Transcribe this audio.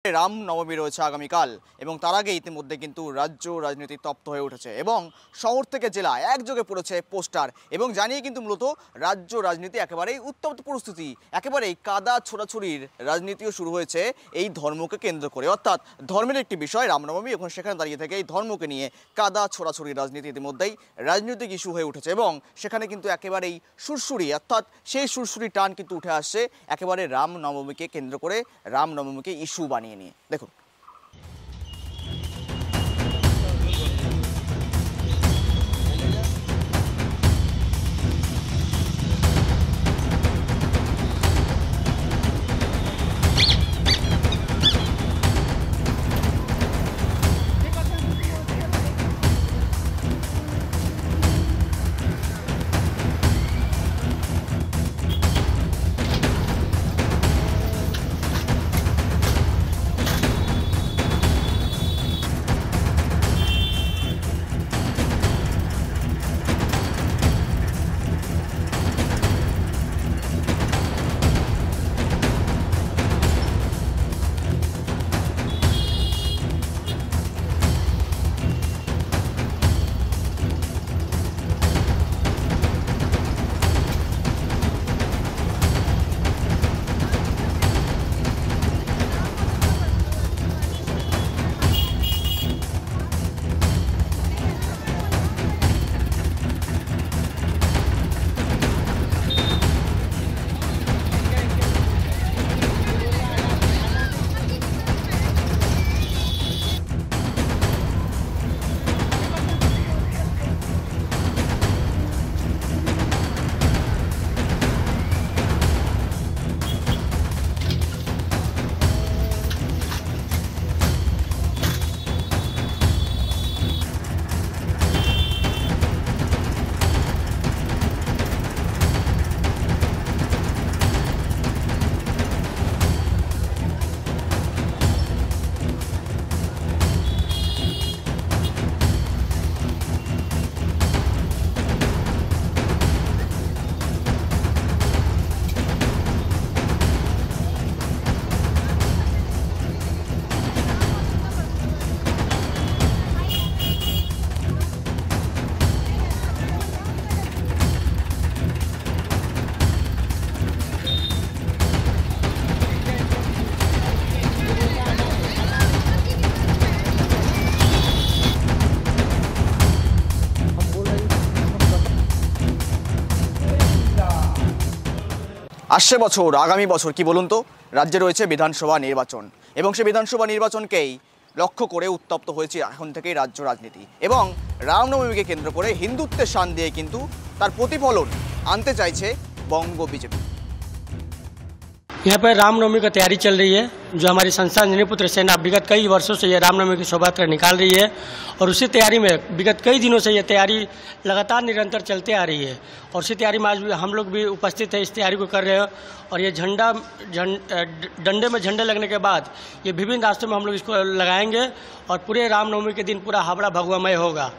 রাম নবমী রয়েছে আগামীকাল এবং তার আগে ইতিমধ্যে কিন্তু রাজ্য রাজনীতি তপ্ত হয়ে উঠেছে এবং শহর থেকে জেলা একযোগে পড়েছে পোস্টার এবং জানিয়ে কিন্তু মূলত রাজ্য রাজনীতি একেবারেই উত্তপ্ত পরিস্থিতি, একেবারেই কাদা ছোড়াছুড়ির রাজনীতিও শুরু হয়েছে এই ধর্মকে কেন্দ্র করে। অর্থাৎ ধর্মের একটি বিষয় রামনবমী, এখন সেখানে দাঁড়িয়ে থেকে এই ধর্মকে নিয়ে কাদা ছোড়াছুড়ির রাজনীতি ইতিমধ্যেই রাজনৈতিক ইস্যু হয়ে উঠেছে এবং সেখানে কিন্তু একেবারেই সুরসুরি, অর্থাৎ সেই সুরসুরি টান কিন্তু উঠে আসছে একেবারে রামনবমীকে কেন্দ্র করে, রামনবমীকে ইস্যু বানিয়ে নিয়ে। দেখুন, আসছে বছর, আগামী বছর কি বলুন তো, রাজ্যে রয়েছে বিধানসভা নির্বাচন এবং সেই বিধানসভা নির্বাচনকেই লক্ষ্য করে উত্তপ্ত হয়েছে এখন থেকেই রাজ্য রাজনীতি এবং রামনবমীকে কেন্দ্র করে হিন্দুত্বের শান দিয়ে কিন্তু তার প্রতিফলন আনতে চাইছে বঙ্গ বিজেপি। यहाँ पर रामनवमी की तैयारी चल रही है। जो हमारी संस्था निपुत्र सेना विगत कई वर्षों से ये रामनवमी की शोभा यात्रा निकाल रही है और उसी तैयारी में विगत कई दिनों से ये तैयारी लगातार निरंतर चलते आ रही है और उसी तैयारी में आज भी हम लोग भी उपस्थित है, इस तैयारी को कर रहे हैं। और ये डंडे में झंडे लगने के बाद ये विभिन्न रास्तों में हम लोग इसको लगाएंगे और पूरे रामनवमी के दिन पूरा हावड़ा भगवामय होगा।